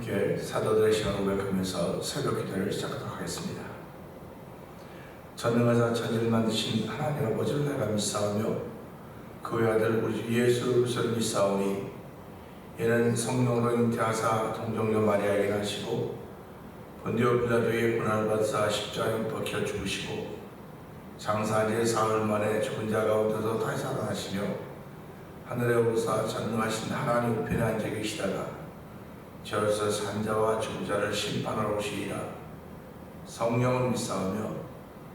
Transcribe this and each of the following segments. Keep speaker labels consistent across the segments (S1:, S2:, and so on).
S1: 함께 사도들의 시간을 고백하면서 새벽 기도를 시작하도록 하겠습니다. 전능하사 천지를 만드신 하나님 아버지를 내가 믿사오며 그의 아들 우리 주 예수 그리스도를 믿사오니 이는 성령으로 잉태하사 동정녀 마리아에게 나시고 본디오 빌라도의 고난을 받으사 십자가에 박혀 죽으시고 장사한 지 사흘 만에 죽은 자 가운데서 다시 살아나시며 하늘에 오르사 전능하신 하나님 우편에 앉아 계시다가 저에서 산자와 죽은 자를 심판하러 오시리라. 성령을 믿사오며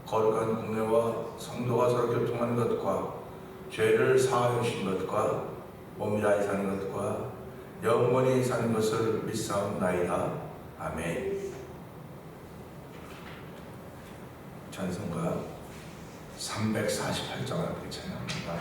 S1: 거룩한 공회와 성도가 서로 교통하는 것과 죄를 사하여 주신 것과 몸이라이 사는 것과 영원히 사는 것을 믿사옵나이다. 아멘. 찬송가 348장을 함께 찬양합니다.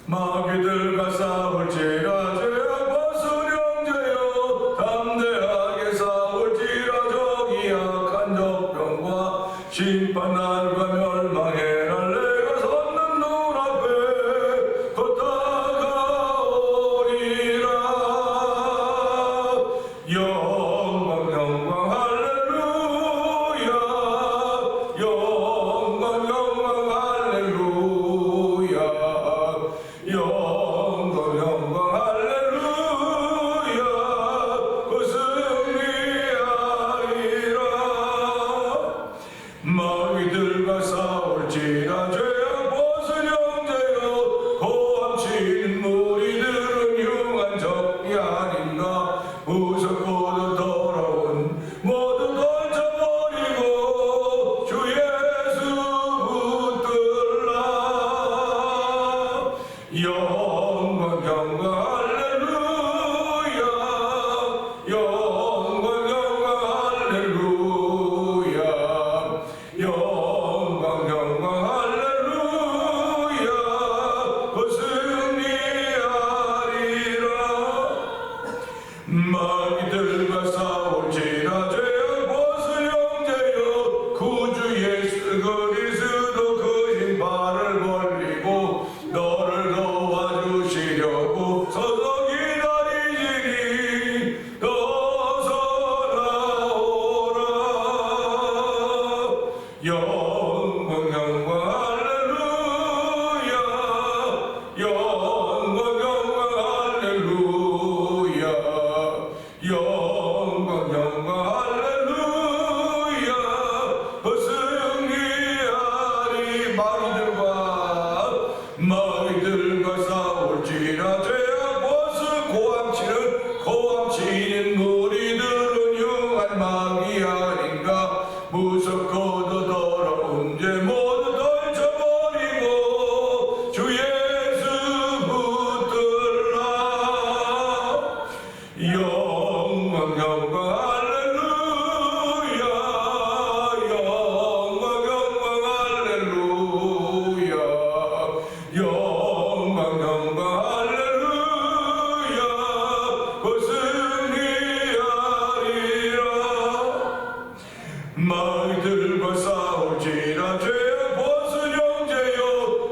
S1: 마귀들과 싸울지라 죄악 벗은 형제여 담대하게 싸울지라 저기 악한 적병과 심판 날과 멸망해라. 내가 섰는 눈앞에 곧 다가오리라. 영광 영광 할렐루야. 영광 영광 할렐루야. 영광 영광 할렐루야. 그 승리하리라. 마귀들과 싸울지라 죄악 벗은 형제여 고함치는 무리들은 흉한 적이 아닌가. 무섭고도 더러운 모두 던져버리고 주 예수 붙들라. 영광 영광 할렐루야. 영광 영광 할렐루야. 영광 영광 할렐루야. 그 승리하리라. 마귀들과 싸울지라 죄악 벗은 형제여 구주 예수 그리스도 그 신발을 벌리고 너를 도와주시려고 서서 기다리시니 어서 나오라. 영광 영광 할렐루야. 영광 영광 할렐루야. 영광 영광 할렐루야. 승리하리. 마귀들과 싸울지라 죄악 벗은 고함치는 무리들은 흉한 마귀 아닌가. 무섭고도 더러운 죄 모두 던져버리고 주 예수 붙들라. 영광 영광 할렐루야. 영광 영광 할렐루야. 영광 영광 할렐루야. 그 승리하리라. 마귀들과 싸울지라 죄악 벗은 형제여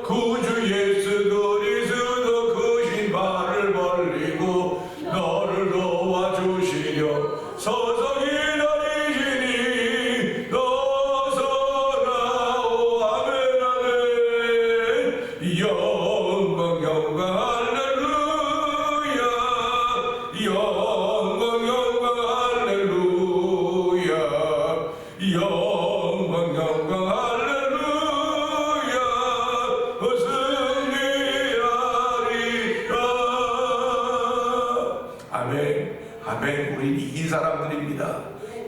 S1: 구주 예수 그리스도 그 신발을 벌리고 너를 도와주시려 서서 기다리시니 어서 나오. 아멘 아멘. 영광 영광 할렐루야. 영광 영광 할렐루야. 영광 영광 할렐루야. 그 승리하리라. 아멘 아멘. 우리 이긴 사람들입니다.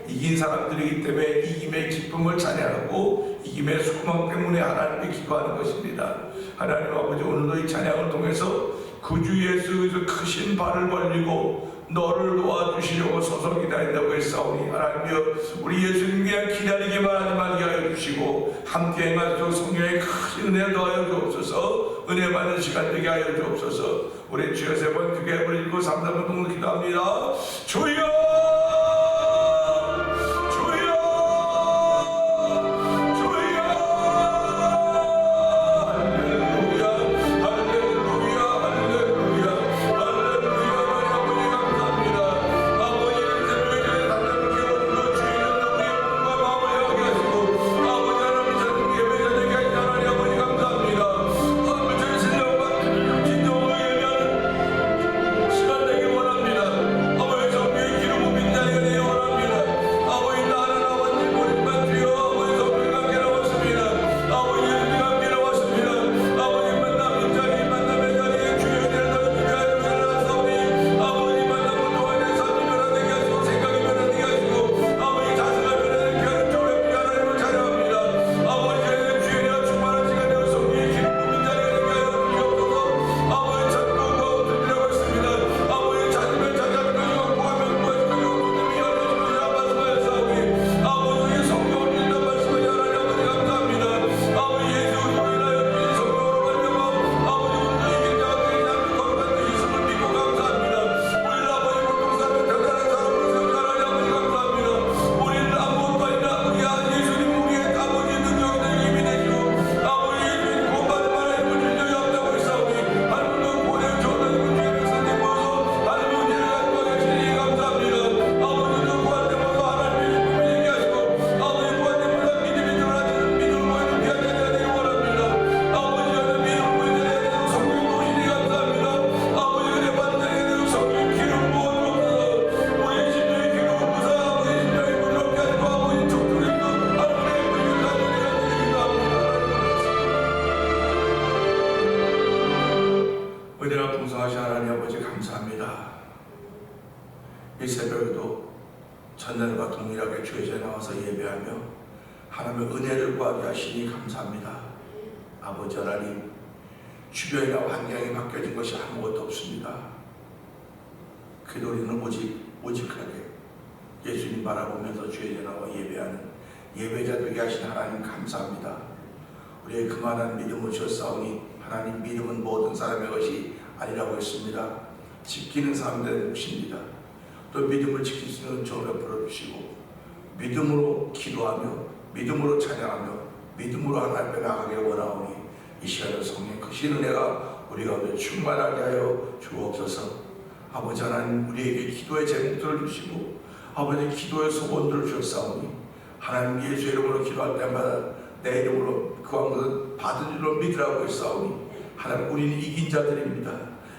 S1: 이긴 사람들이기 때문에 이김의 기쁨을 찬양하고 이김의 소망 때문에 하나님께 기도하는 것입니다. 하나님 아버지, 오늘도 이 찬양을 통해서 구주 예수 그리스도 크신 발을 벌리고 너를 도와주시려고 서서 기다린다고 했사오니 하나님이여 우리 예수님 그냥 기다리기만 하지 말게 하여 주시고 함께 행하시고 성령의 큰 은혜 더하여 주옵소서. 은혜 받는 시간 되게 하여 주옵소서. 우리 주여 세 번 크게 부르고 3번 동으로 기도합니다. 주여 주여 주여 이 새벽에도 전날과 동일하게 주의자에 나와서 예배하며 하나님의 은혜를 구하게 하시니 감사합니다. 아버지 하나님, 주변이나 환경이 바뀌어진 것이 아무것도 없습니다. 그래도 우리는 오직하게 예수님 바라보면서 주의자에 나와 예배하는 예배자 되게 하신 하나님 감사합니다. 우리의 그만한 믿음을 주셨사오니 하나님, 믿음은 모든 사람의 것이 아니라고 했습니다. 지키는 사람들의 몫입니다. 또 믿음을 지킬 수 있는 은총을 베풀어 주시고 믿음으로 기도하며 믿음으로 찬양하며 믿음으로 하나님 앞에 나가기를 원하오니 이 시간에 성령 크신 은혜가 우리 가운데 충만하게 하여 주옵소서. 아버지 하나님, 우리에게 기도의 제목들을 주시고 아버지 기도의 소원들을 주셨사오니 하나님 예수의 이름으로 기도할 때마다 내 이름으로 그 왕국을 받은 줄로 믿으라고 했사오니 하나님, 우리는 이긴 자들입니다.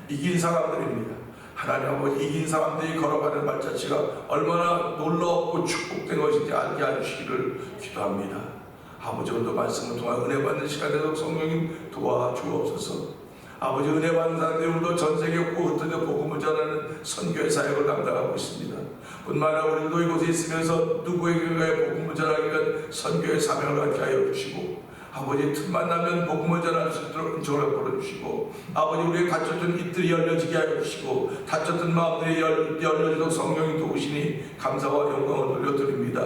S1: 이긴 사람들입니다. 하나님 아버지, 이긴 사람들이 걸어가는 발자취가 얼마나 놀라웠고 축복된 것인지 알게 해주시기를 기도합니다. 아버지, 오늘도 말씀을 통해 은혜 받는 시간 되도록 성령님 도와주옵소서. 아버지, 은혜 받는 사람들이 오늘도 전세계 흩어져 복음을 전하는 선교의 사역을 감당하고 있습니다. 뿐만 아니라 우리도 이곳에 있으면서 누구에게 복음을 전하기가 선교의 사명을 갖게 하여 주시고 아버지, 틈만 나면 복음을 전할 수 있도록 은총을 베풀어주시고 아버지, 우리의 닫혔던 입들이 열려지게 하여 주시고 닫혔던 마음들이 열려지도록 성령이 도우시니 감사와 영광을 돌려드립니다.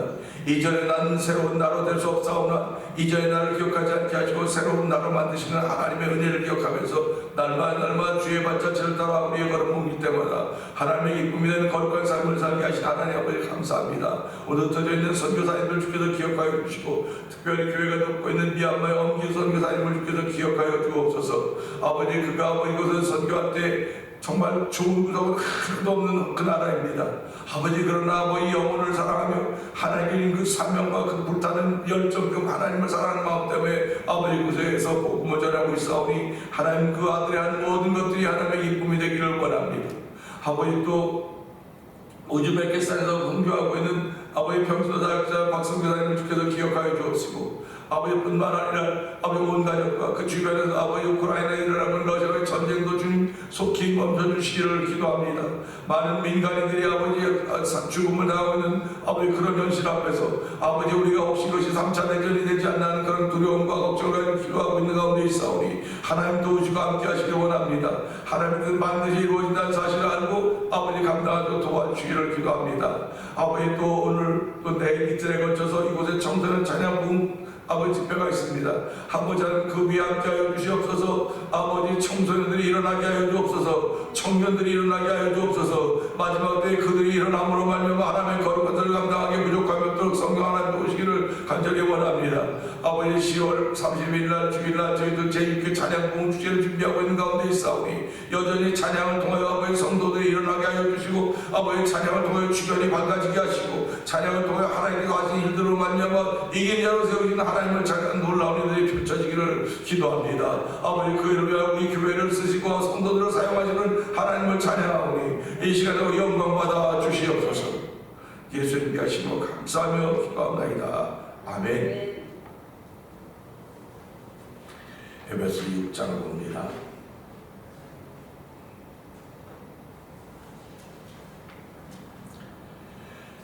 S1: 이전에 나는 새로운 나로 될 수 없사오나 이전의 나를 기억하지 않게 하시고 새로운 나로 만드시는 하나님의 은혜를 기억하면서 날마다 주의 발자취를 따라 우리의 걸음을 옮길 때마다 하나님의 기쁨이 되는 거룩한 삶을 살게 하신 하나님 아버지 감사합니다. 오늘 흩어져 있는 선교사님들 주께서 기억하여 주시고 특별히 교회가 돕고 있는 미얀마의 엄기 선교사님을 주께서 기억하여 주옵소서. 아버지, 그가 아버지 이곳은 선교할 때 정말 좋은 구석은 하나도 없는 그 나라입니다. 아버지, 그러나 아버지 영혼을 사랑하며 하나님의 그 사명과 그 불타는 열정, 그 하나님을 사랑하는 마음 때문에 아버지 그곳에서 복음을 전하고 있사오니 하나님, 그 아들의 한 모든 것들이 하나님의 기쁨이 되기를 원합니다. 아버지, 또 우즈베키스탄에서 선교하고 있는 아버지 평소사역자 박성교사님을 주께서 기억하여 주옵시고 아버지뿐만 아니라 아버지 온 가족과 그 주변에서 아버지 우크라이나에 일어나는 러시아의 전쟁도 주님 속히 멈춰주시기를 기도합니다. 많은 민간인들이 아버지 죽음을 당하고 있는 아버지 그런 현실 앞에서 아버지, 우리가 혹시 그것이 3차 대전이 되지 않는 그런 두려움과 걱정을 가지고 기도하고 있는 가운데 있사오니 하나님 도우시고 함께 하시기 원합니다. 하나님은 반드시 이루어진다는 사실을 알고 아버지 감당하도록 도와주시기를 기도합니다. 아버지, 또 오늘 또 내일 이틀에 걸쳐서 이곳에 청소년 찬양 부흥 아버지 집회가 있습니다. 아버지, 그 위에 함께 하여 주시옵소서. 아버지, 청소년들이 일어나게 하여 주옵소서. 청년들이 일어나게 하여 주옵소서. 마지막 때에 그들이 일어남으로 말미암아 하나님의 거룩한 것을 감당하기 부족함이 없도록 성령 하나님 오시기를 간절히 원합니다. 아버지, 10월 30일 날 주일날 저희들 제6회 찬양 부흥 주제를 준비하고 있는 가운데 있사오니 여전히 찬양을 통하여 아버지 성도들이 일어나게 하여 주시고 아버지, 찬양을 통하여 주변이 밝아지게 하시고 찬양을 통하여 하나님께서 하신 일들로 말미암아 이긴 자로 세우신 하나님을 찬양하는 놀라운 일들이 펼쳐지기를 기도합니다. 아버지, 그 이름에 우리 교회를 쓰시고 성도들을 사용하시는 하나님을 찬양하오니 이 시간에 영광 받아 주시옵소서. 예수님께 하시며 감사하며 기도합니다. 아멘. 에베소 6장을 봅니다.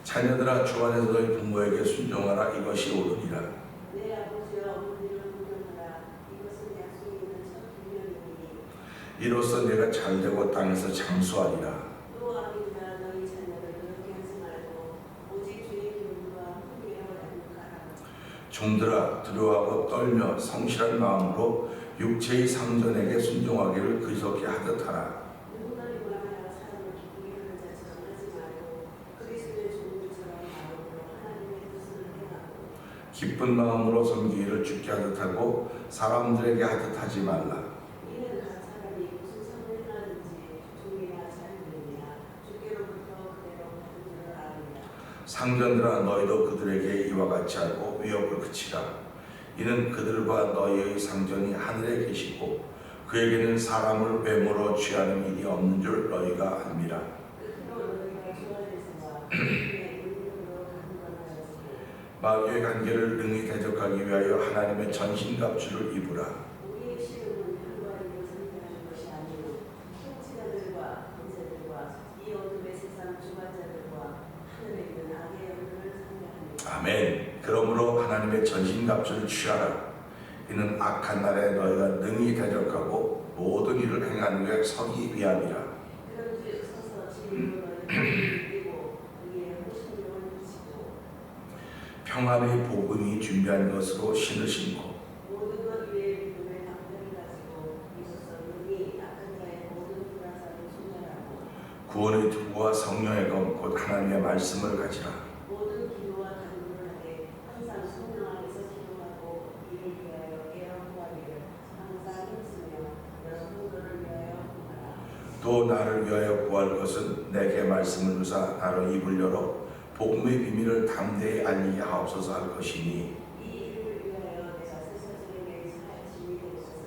S1: 자녀들아, 주 안에서 너희 부모에게 순종하라. 이것이 옳으니라.
S2: 내 아버지와 어머니를 공경하라. 이것은 약속이 있는 첫 분명이니
S1: 이로써 내가 잘되고 땅에서 장수하리라.
S2: 또 아버지가 너희 자녀를 그렇게 하지 말고 오직 주의 기쁨과 훈계하여 양육하라.
S1: 종들아, 두려워하고 떨며 성실한 마음으로 육체의 상전에게 순종하기를 그리스도께 하듯 하라.
S2: 누구나 이거하여 사람을 기쁘게 하는 자처럼 하지 말고 그리스도의 종들처럼 마음으로 하나님의 뜻을 행하고
S1: 기쁜 마음으로 섬기기를 주께 하듯 하고 사람들에게 하듯 하지 말라.
S2: 이는 각 사람이 무슨 선을 행하는지 종이나 자유인이나 주께로부터 그대로 받은 줄을 아느니라.
S1: 상전들아, 너희도 그들에게 이와 같이 하고 위협을 그치라. 이는 그들과 너희의 상전이 하늘에 계시고 그에게는 사람을 외모로 취하는 일이 없는 줄 너희가 압니다. 마귀의 관계를 능히 대적하기 위하여 하나님의 전신갑주를 입으라.
S2: 우리의 씨름은 혈과 육을 상대하는 것이 아니요 통치자들과 권세들과 이 어둠의 세상 주관자들과
S1: 취하라. 이는 악한 날에 너희가 능히 대적하고 모든 일을 행하는 후에 서기 위함이라.
S2: 그런 주 서서 진리로 너희를 이기고 의의 호신령을 비치고
S1: 평안의 복음이 준비한 것으로 신을 신고
S2: 모든 것 위에 믿음의 담대를 가지고 이소서 능히 악한 자의 모든 불화사를 손절하고
S1: 구원의 투구와 성령의 검 곧 하나님의 말씀을 가지라.
S2: 모든 기도와 간구를 하되 항상 성령 안에서 기도하고 이를 위하여 애원구하기를 항상 힘쓰며 여러 성도를 위하여 구하라.
S1: 또 나를 위하여 구할 것은 내게 말씀을 주사 나로 입을 열어 복음의 비밀을 담대히 알리게 하옵소서 할 것이니
S2: 이 일을 위하여 내가 세상들에게 짐이 될 것은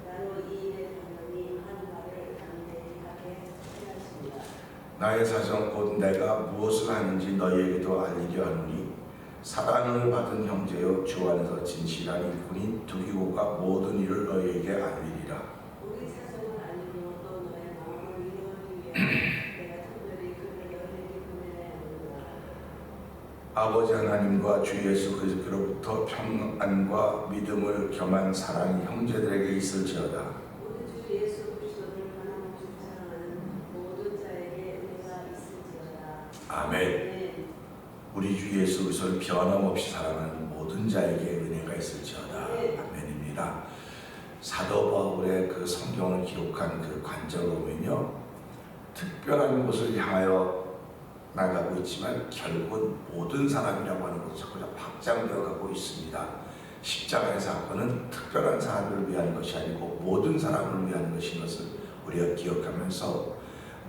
S2: 나로 이 일에 당연히 한 말을 담대히 하게 하였습니다.
S1: 나의 사정 곧 내가 무엇을 하는지 너희에게도 알리려 하노니 사랑을 받은 형제여 주 안에서 진실한 일꾼인 두기고가 모든 일을 너희에게 알리리라.
S2: 우리 사정을 알리고 또 너의 마음을 위로하기 위하여 내가 특별히 그를 너희에게 보내야 하는구나.
S1: 아버지 하나님과 주 예수 그리스도로부터 평안과 믿음을 겸한 사랑이 형제들에게 있을지어다.
S2: 우리 주 예수 그리스도를 하나님을 사랑하는 모든 자에게 은혜가 있을지어다.
S1: 아멘.
S2: 아멘.
S1: 우리 주 예수 그리스도를 변함없이 사랑하는 모든 자에게 은혜가 있을지어다.
S2: 네.
S1: 아멘입니다. 사도 바울의 그 성경을 기록한 그 관점을 보면요, 특별한 곳을 향하여 나가고 있지만 결국은 모든 사람이라고 하는 것을 자꾸 확장되어 가고 있습니다. 십자가의 사건은 특별한 사람을 위한 것이 아니고 모든 사람을 위한 것인 것을 우리가 기억하면서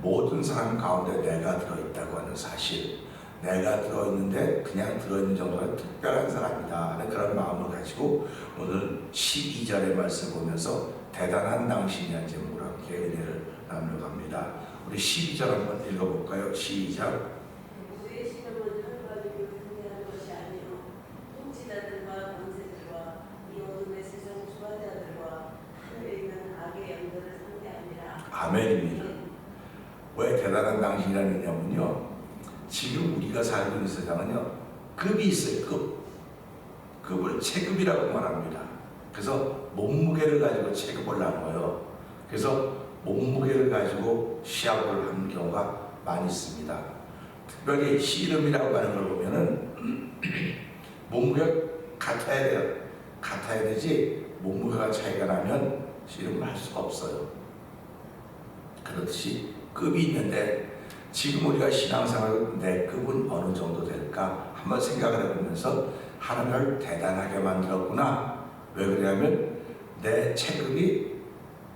S1: 모든 사람 가운데 내가 들어있다고 하는 사실, 내가 들어있는데 그냥 들어있는 정도가 특별한 사람이다 하는 그런 마음을 가지고 오늘 12절의 말씀을 보면서 대단한 당신이란 제목으로 함께 은혜를 나누려 합니다. 우리 12절 한번 읽어볼까요? 시작.
S2: 우리의 시험은 혈과 육을 상대하는 것이 아니요 통치자들과 권세들과 이 어둠의 세상 주관자들과 하늘에 있는 악의 영들을 상대하니라.
S1: 아멘입니다. 왜 대단한 당신이라는 의미냐면요, 지금 우리가 살고 있는 세상은요, 급이 있어요. 급을 체급이라고 말합니다. 그래서 몸무게를 가지고 체급을 나눠요. 그래서 몸무게를 가지고 시합을 하는 경우가 많이 있습니다. 특별히 씨름이라고 하는 걸 보면은 몸무게가 같아야 돼요. 같아야 되지 몸무게가 차이가 나면 씨름을 할 수가 없어요. 그렇듯이 급이 있는데 지금 우리가 신앙생활 내 급은 어느 정도 될까 한번 생각을 해보면서 하나님을 대단하게 만들었구나. 왜 그러냐면 내 체급이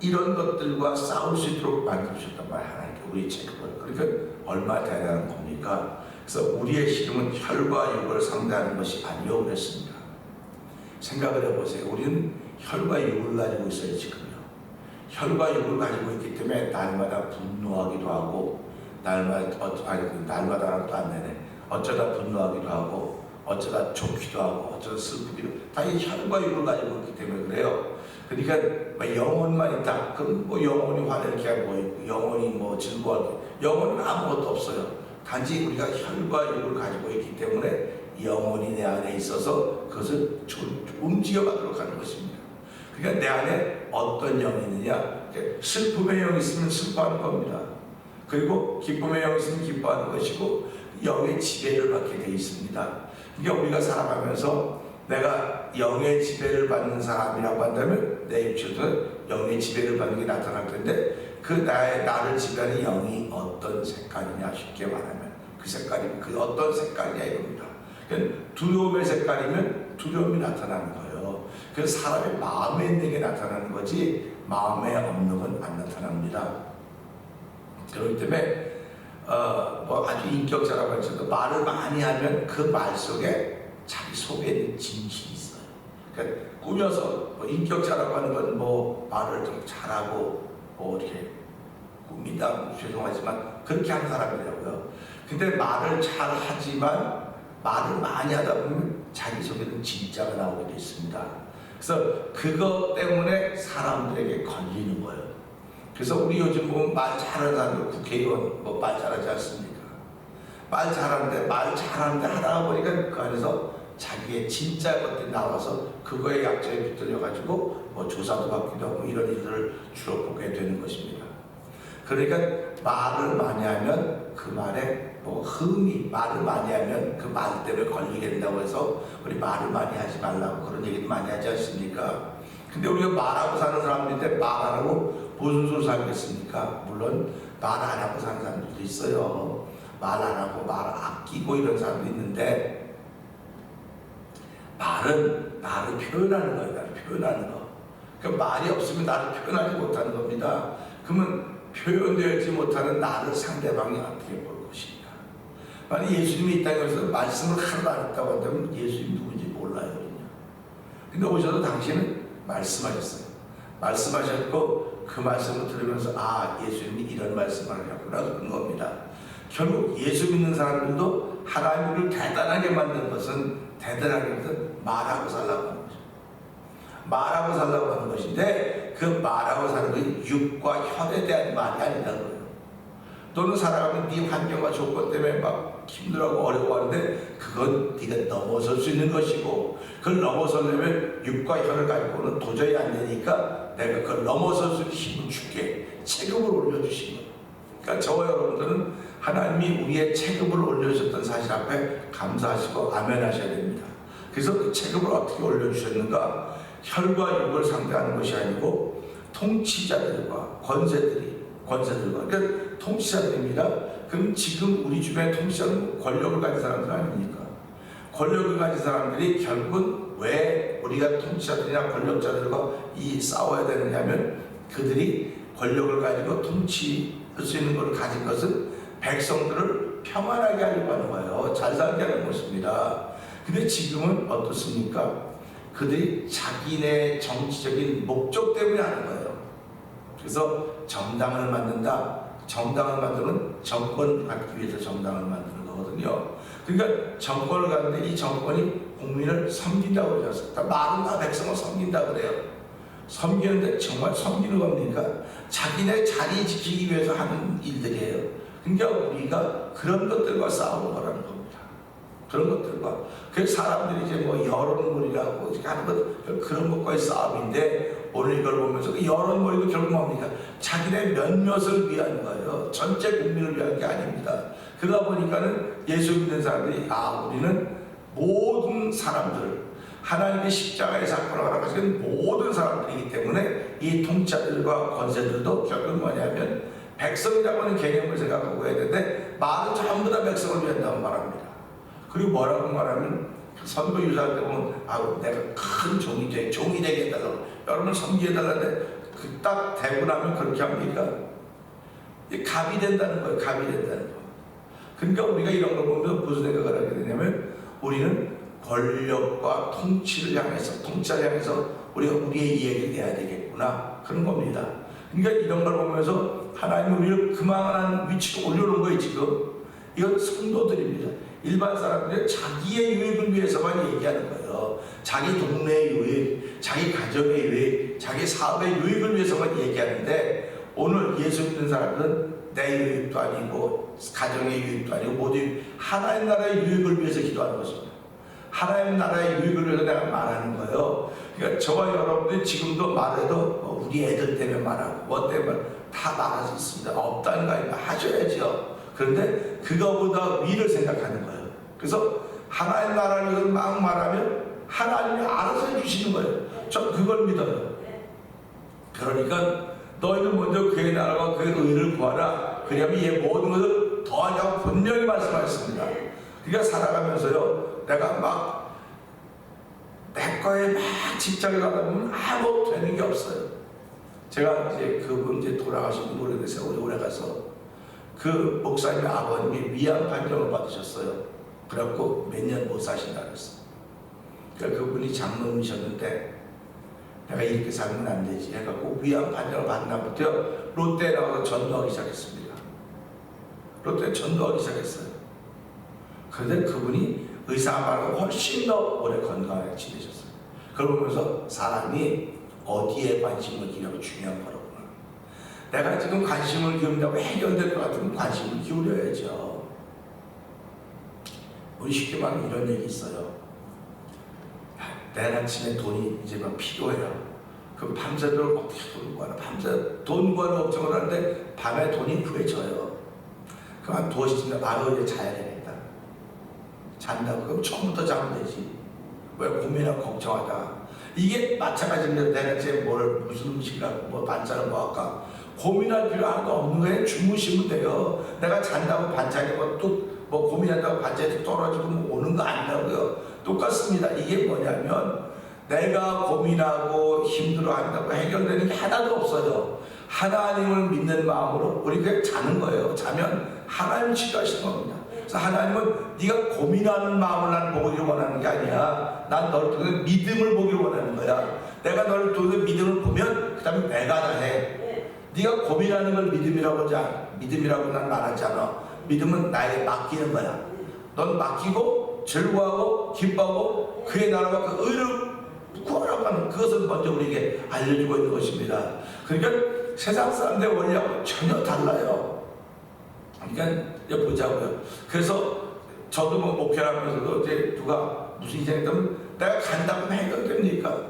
S1: 이런 것들과 싸울 수 있도록 만들어주셨단 말이야. 하나님께 우리 체급을. 그러니까 얼마나 대단한 겁니까? 그래서 우리의 시름은 혈과 육을 상대하는 것이 아니요 그랬습니다. 생각을 해보세요. 우리는 혈과 육을 가지고 있어요. 지금요. 혈과 육을 가지고 있기 때문에 날마다 분노하기도 하고 날마다는 또 안 되네. 어쩌다 분노하기도 하고 어쩌다 좋기도 하고 어쩌다 슬프기도 다 이 혈과 육을 가지고 있기 때문에 그래요. 그러니까 영혼만 있다. 그럼 뭐 영혼이 화낼 게 뭐 있고 영혼이 뭐 즐거워할 게 영혼은 아무것도 없어요. 단지 우리가 혈과 육을 가지고 있기 때문에 영혼이 내 안에 있어서 그것을 움직여가도록 하는 것입니다. 그러니까 내 안에 어떤 영이 있느냐, 슬픔의 영이 있으면 슬퍼하는 겁니다. 그리고 기쁨의 영이 있으면 기뻐하는 것이고 영의 지배를 받게 되어 있습니다. 그러니까 우리가 살아가면서 내가 영의 지배를 받는 사람이라고 한다면 내 입술에서 영의 지배를 받는 게 나타날 텐데 그 나를 지배하는 영이 어떤 색깔이냐 쉽게 말하면 그 색깔이 그 어떤 색깔이냐 이겁니다. 그러니까 두려움의 색깔이면 두려움이 나타나는 거예요. 그래서 사람의 마음에 있는 게 나타나는 거지 마음에 없는 건 안 나타납니다. 그렇기 때문에 뭐 아주 인격자라고 해서도 말을 많이 하면 그 말 속에 자기 속에 있는 진실이 있어요. 그러니까 꾸며서 뭐 인격자라고 하는 건 뭐 말을 좀 잘하고 뭐 이렇게 꾸미다 죄송하지만 그렇게 하는 사람이라고요. 근데 말을 잘하지만 말을 많이 하다 보면 자기 속에는 진짜가 나오게 돼 있습니다. 그래서 그것 때문에 사람들에게 걸리는 거예요. 그래서 우리 요즘 보면 말 잘하는 사람들 국회의원 뭐 말 잘하지 않습니까? 말 잘하는데 하다가 보니까 그 안에서 자기의 진짜 것들이 나와서 그거에 약점에 빗들려 가지고 뭐 조사도 받기도 하고 이런 일들을 주로 보게 되는 것입니다. 그러니까 말을 많이 하면 그 말에 뭐 흠이, 말을 많이 하면 그 말 때문에 걸리게 된다고 해서 우리 말을 많이 하지 말라고 그런 얘기도 많이 하지 않습니까? 근데 우리가 말하고 사는 사람들인데 말 안 하고 무슨 소리 살겠습니까? 물론 말 안 하고 사는 사람들도 있어요. 말 안 하고 말을 아끼고 이런 사람도 있는데, 말은 나를 표현하는 거예요. 나를 표현하는 거. 그러니까 말이 없으면 나를 표현하지 못하는 겁니다. 그러면 표현되지 못하는 나를 상대방이 어떻게 볼 것인가? 만약 예수님이 이 땅에 오셔서 말씀을 하나도 안 했다고 한다면 예수님이 누군지 몰라요. 근데 오셔서 당신은 말씀하셨어요. 말씀하셨고 그 말씀을 들으면서 아, 예수님이 이런 말씀을 하셨구나 그런 겁니다. 결국 예수 믿는 사람들도 하나님을 대단하게 만든 것은 말하고 살라고 하는 거죠. 말하고 살라고 하는 것인데 그 말하고 사는 것이 육과 혈에 대한 말이 아니라는 거예요. 또는 살아가면 네 환경과 조건 때문에 막 힘들어하고 어려워하는데 그건 네가 넘어설 수 있는 것이고, 그걸 넘어서려면 육과 혈을 가지고는 도저히 안 되니까 내가 그걸 넘어설 수 있는 힘을 줄게, 체급을 올려주신 거예요. 그러니까 저와 여러분들은 하나님이 우리의 체급을 올려주셨던 사실 앞에 감사하시고 아멘 하셔야 됩니다. 그래서 그 체급을 어떻게 올려주셨는가? 혈과 육을 상대하는 것이 아니고 통치자들과 권세들과 그러니까 통치자들입니다. 그럼 지금 우리 주변에 통치자는 권력을 가진 사람들 아닙니까? 권력을 가진 사람들이 결국은 왜 우리가 통치자들이나 권력자들과 싸워야 되느냐면 그들이 권력을 가지고 통치할 수 있는 것을 가진 것은 백성들을 평안하게 하려고 하는 거예요. 잘 살게 하는 것입니다. 근데 지금은 어떻습니까? 그들이 자기네 정치적인 목적 때문에 하는 거예요. 그래서 정당을 만든다. 정당을 만드는 정권을 갖기 위해서 정당을 만드는 거거든요. 그러니까 정권을 갖는데 이 정권이 국민을 섬긴다고 그러셨어요. 말은 다 백성을 섬긴다고 그래요. 섬기는데 정말 섬기는 겁니까? 자기네 자리 지키기 위해서 하는 일들이에요. 그러니까 우리가 그런 것들과 싸우는 거라는 겁니다. 그런 것들과. 그래서 사람들이 이제 뭐 여론몰이라고 하는 것, 그런 것과의 싸움인데 오늘 이걸 보면서 그 여론몰이도 결국 뭡니까? 자기네 몇몇을 위한 거예요. 전체 국민을 위한 게 아닙니다. 그러다 보니까는 예수 믿는 사람들이 우리는 모든 사람들, 하나님의 십자가의 사건을 알아가시는 모든 사람들이기 때문에 이 통치자들과 권세들도 결국 뭐냐면 백성이라고 하는 개념을 생각하고 해야 되는데 말은 전부 다 백성을 위한다고 말합니다. 그리고 뭐라고 말하면 선거 유사할 때 보면 내가 큰 종이 되게 해달라고 여러분을 섬기해달라는데 그 딱 되고 나면 그렇게 합니까? 갑이 된다는 거예요. 갑이 된다는 거. 그러니까 우리가 이런 걸 보면 무슨 생각을 하게 되냐면 우리는 권력과 통치를 향해서 통치를 향해서 우리가 우리의 이야기를 내야 되겠구나 그런 겁니다. 그러니까 이런 걸 보면서 하나님은 우리를 그만한 위치로 올려놓은 거예요. 지금 이건 성도들입니다. 일반 사람들은 자기의 유익을 위해서만 얘기하는 거예요. 자기 동네의 유익, 자기 가정의 유익, 자기 사업의 유익을 위해서만 얘기하는데 오늘 예수 믿는 사람들은 내 유익도 아니고 가정의 유익도 아니고 모두 하나님 나라의 유익을 위해서 기도하는 것입니다. 하나님 나라의 유익을 위해서 내가 말하는 거예요. 그러니까 저와 여러분들이 지금도 말해도 우리 애들 때문에 말하고 뭐 때문에 다 말할 수 있습니다. 없다는 거 아니면 하셔야죠. 그런데 그거보다 위를 생각하는 거예요. 그래서 하나님 나라를 위해서 막 말하면 하나님이 알아서 해주시는 거예요. 저 그걸 믿어요. 그러니까 너희는 먼저 그의 나라와 그의 의를 구하라. 그러면 이 모든 것을 더하냐고 분명히 말씀하셨습니다. 그러니까 살아가면서요, 내가 막 내 거에 막 집착을 하다 보면 아무 되는 게 없어요. 제가 이제 그분 돌아가신 지 오래된 세월이 오래 가서 그 목사님의 아버님이 위암 판정을 받으셨어요. 그래갖고 몇 년 못 사신다 그랬어. 그러니까 그분이 장로님이셨는데 내가 이렇게 살면 안 되지 해갖고 위암 판정을 받은 날부터 롯데에 나가서 전도하기 시작했습니다. 롯데에 전도하기 시작했어요. 그런데 그분이 의사 말고 훨씬 더 오래 건강하게 지내셨어요. 그걸 보면서 사람이 어디에 관심을 기울이면 중요한 거로구나. 내가 지금 관심을 기울인다고 해결될 것 같으면 관심을 기울여야죠. 우리 쉽게 말하면 이런 얘기 있어요. 내일 아침에 돈이 이제 막 필요해요. 그럼 밤새도록 어떻게 돈 구하나, 밤새 돈 구하는 걱정을 하는데 밤에 돈이 구해져요. 그럼 한 2시쯤에 이제 자야 되겠다. 잔다고. 그럼 처음부터 자면 되지. 왜 고민하고 걱정하다가. 이게 마찬가지입니다. 내가 이제 무슨 음식이라고 뭐 반찬을 뭐 할까 고민할 필요 하나도 없는 거예요. 주무시면 돼요. 내가 잔다고 반찬이 뭐 고민한다고 반찬이 떨어지고 뭐 오는 거 아니라고요. 똑같습니다. 이게 뭐냐면 내가 고민하고 힘들어한다고 해결되는 게 하나도 없어요. 하나님을 믿는 마음으로 우리 그냥 자는 거예요. 자면 하나님 치료하시는 겁니다. 그래서 하나님은 네가 고민하는 마음을 난 보기를 원하는 게 아니야. 난 너를 통해 믿음을 보기를 원하는 거야. 내가 너를 통해 믿음을 보면 그 다음에 내가 다 해. 네가 고민하는 걸 믿음이라고 난 말하지 않아. 믿음은 나에게 맡기는 거야. 넌 맡기고 즐거워하고 기뻐하고 그의 나라와 그 의를 구하라고 하는 그것을 먼저 우리에게 알려주고 있는 것입니다. 그러니까 세상 사람들의 원리하고 전혀 달라요. 그러니까 보자고요. 그래서 저도 뭐 목회하면서도 이제 누가 무슨 이상이 되면 내가 간다고 해결됩니까?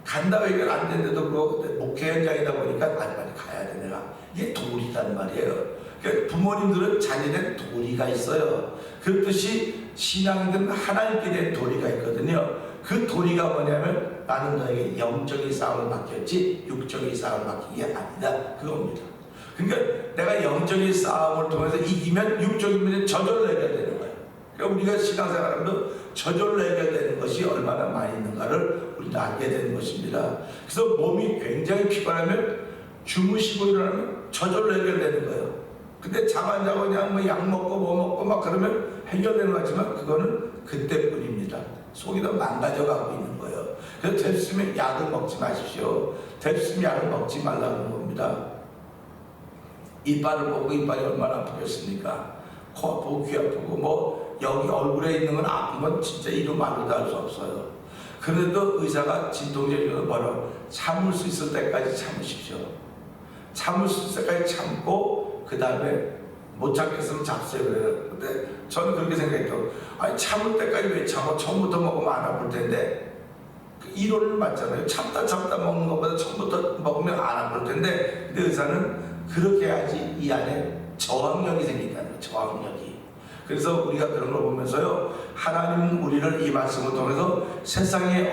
S1: 간다고 해결 안 되는데도 목회 현장이다 보니까 빨리 가야 돼 내가. 이게 도리란 말이에요. 그러니까 부모님들은 자녀된 도리가 있어요. 그렇듯이 신앙인들은 하나님께 대한 도리가 있거든요. 그 도리가 뭐냐면 나는 너에게 영적인 싸움을 맡겼지 육적인 싸움을 맡긴 게 아니다. 그겁니다. 그러니까 내가 영적인 싸움을 통해서 이기면 육적인 문제 저절로 해결되는 거예요. 그러니까 우리가 신앙생활하면서 저절로 해결되는 것이 얼마나 많이 있는가를 우리는 알게 되는 것입니다. 그래서 몸이 굉장히 피곤하면 주무시고 일어나면 저절로 해결되는 거예요. 근데 잠 안 자고 그냥 뭐 약 먹고 뭐 먹고 막 그러면 해결되는 것 같지만 그거는 그때뿐입니다. 속이 더 망가져가고 있는 거예요. 그래서 됐으면 약을 먹지 마십시오. 됐으면 약을 먹지 말라는 겁니다. 이빨을 뽑고 이빨이 얼마나 아프겠습니까? 코 아프고 귀 아프고 뭐 여기 얼굴에 있는 건 아픈 건 진짜 이루 말로도 할 수 없어요. 그래도 의사가 진통제를 뭐라 참을 수 있을 때까지 참으십시오. 참을 수 있을 때까지 참고 그 다음에 못 참겠으면 잡세요 그래요. 근데 저는 그렇게 생각했죠. 아니 참을 때까지 왜 참아? 처음부터 먹으면 안 아플 텐데. 그 이론을 맞잖아요. 참다 먹는 것보다 처음부터 먹으면 안 아플 텐데. 근데 의사는 그렇게 해야지 이 안에 저항력이 생긴다는 거예요. 저항력이. 그래서 우리가 그런 걸 보면서요. 하나님은 우리를 이 말씀을 통해서 세상의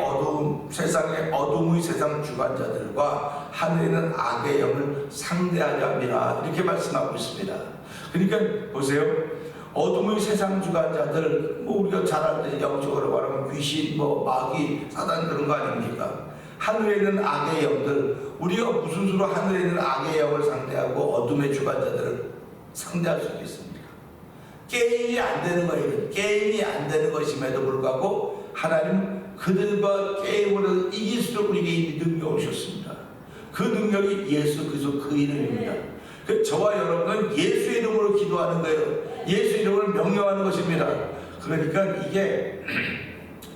S1: 어둠의 세상 주관자들과 하늘에 있는 악의 영을 상대하려 합니다. 이렇게 말씀하고 있습니다. 그러니까 보세요. 어둠의 세상 주관자들, 뭐 우리가 잘 알듯이 영적으로 말하면 귀신, 뭐 마귀, 사단 그런 거 아닙니까? 하늘에 있는 악의 영들, 우리가 무슨 수로 하늘에 있는 악의 영을 상대하고 어둠의 주관자들을 상대할 수 있겠습니까? 게임이 안 되는 거예요. 게임이 안 되는 것임에도 불구하고 하나님 그들과 게임으로 이길 수 있도록 우리에게 이 능력을 주셨습니다. 그 능력이 예수 그리스도 그 이름입니다. 그 저와 여러분은 예수 이름으로 기도하는 거예요. 예수 이름을 명령하는 것입니다. 그러니까 이게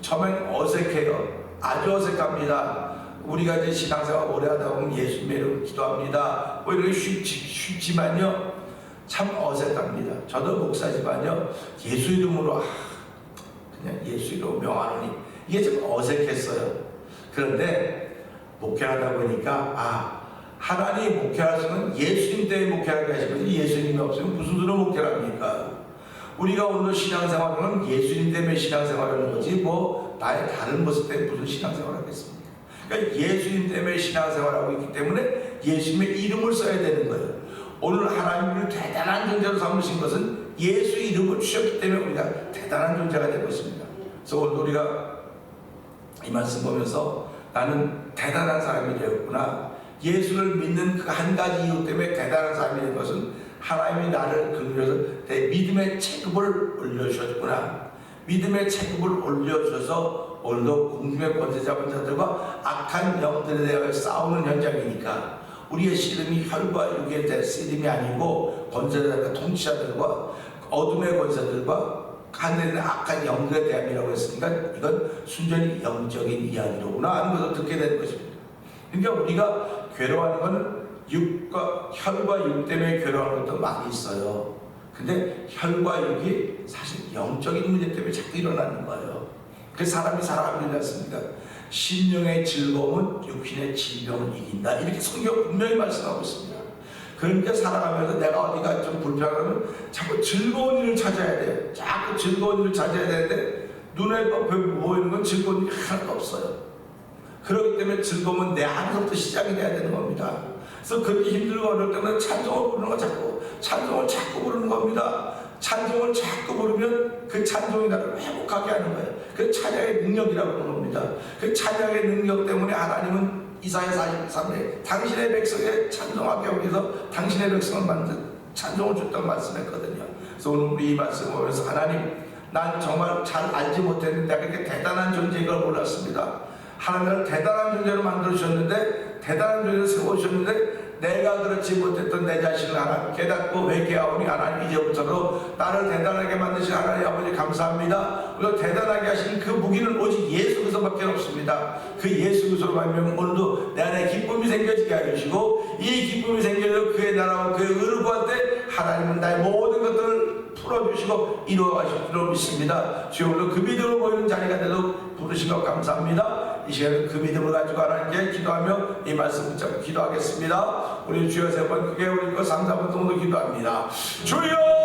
S1: 처음엔 어색해요. 아주 어색합니다. 우리가 이제 신앙생활 오래 하다 보면 예수님의 이름으로 기도합니다. 뭐 이렇게 쉽지만요. 참 어색합니다. 저도 목사지만요. 예수 이름으로 그냥 예수 이름으로 명하노니 이게 좀 어색했어요. 그런데 목회하다 보니까 하나님이 목회하시면 예수님 때문에 목회하게 하시면 예수님이 없으면 무슨 수로 목회를 합니까? 우리가 오늘 신앙생활은 예수님 때문에 신앙생활하는 거지 뭐 나의 다른 모습 때문에 무슨 신앙생활을 하겠습니까? 그러니까 예수님 때문에 신앙생활하고 있기 때문에 예수님의 이름을 써야 되는 거예요. 오늘 하나님을 대단한 존재로 삼으신 것은 예수 이름을 주셨기 때문에 우리가 대단한 존재가 된 것입니다. 그래서 오늘 우리가 이 말씀 보면서 나는 대단한 사람이 되었구나. 예수를 믿는 그 한 가지 이유 때문에 대단한 사람이 된 것은 하나님이 나를 긍휼해서 내 믿음의 체급을 올려주셨구나. 믿음의 체급을 올려주셔서 오늘도 공중의 권세 잡은 자들과 악한 영들에 대하여 싸우는 현장이니까 우리의 씨름이 혈과 육에 대한 씨름이 아니고 권세자들과 통치자들과 어둠의 권세들과 하늘에 있는 악한 영들에 대함이라고 했으니까 이건 순전히 영적인 이야기로구나 하는 것을 듣게 되는 것입니다. 그러니까 우리가 괴로워하는 것은 혈과 육 때문에 괴로워하는 것도 많이 있어요. 근데 혈과 육이 사실 영적인 문제 때문에 자꾸 일어나는 거예요. 그래서 사람이 살아가지 않습니까? 심령의 즐거움은 육신의 질병을 이긴다. 이렇게 성경 분명히 말씀하고 있습니다. 그러니까 살아가면서 내가 어디가 좀 불편하면 자꾸 즐거운 일을 찾아야 돼요. 자꾸 즐거운 일을 찾아야 되는데 눈에 보이는 건 즐거운 일이 하나도 없어요. 그렇기 때문에 즐거움은 내 안에서부터 시작이 돼야 되는 겁니다. 그래서 그렇게 힘들고 어려울 때는 찬송을 부르는 거 자꾸 찬송을 자꾸 부르는 겁니다. 찬송을 자꾸 부르면 그 찬송이 나를 회복하게 하는 거예요. 그 찬양의 능력이라고 하는 겁니다. 그 찬양의 능력 때문에 하나님은 이사야 43에 당신의 백성에 찬송하게 하기 위해서 당신의 백성을 만든 찬송을 줬다고 말씀했거든요. 그래서 오늘 우리 이 말씀을 보면서 하나님, 난 정말 잘 알지 못했는데 내가 그렇게 대단한 존재인 걸 몰랐습니다. 하나님을 대단한 존재로 만들어주셨는데, 대단한 존재로 세워주셨는데 내가 그렇지 못했던 내 자신을 하나 깨닫고 회개하오니 하나님 이제부터도 나를 대단하게 만드신 하나님 아버지 감사합니다. 우리가 대단하게 하신 그 무기는 오직 예수 그리스도밖에 없습니다. 그 예수 그리스도로 말미암아 오늘도 내 안에 기쁨이 생겨지게 해주시고, 이 기쁨이 생겨서 그의 나라와 그의 의를 구할 때 하나님은 나의 모든 것들을 풀어주시고 이루어가실 줄로 믿습니다. 주여, 오늘 그 믿음을 보이는 자리가 되도록 부르신 것 감사합니다. 이 시간에 그 믿음을 가지고 하나님께 기도하며 이 말씀 붙잡고 기도하겠습니다. 우리 주여 세 번 크게 울리고 3, 4분 정도 기도합니다. 주여!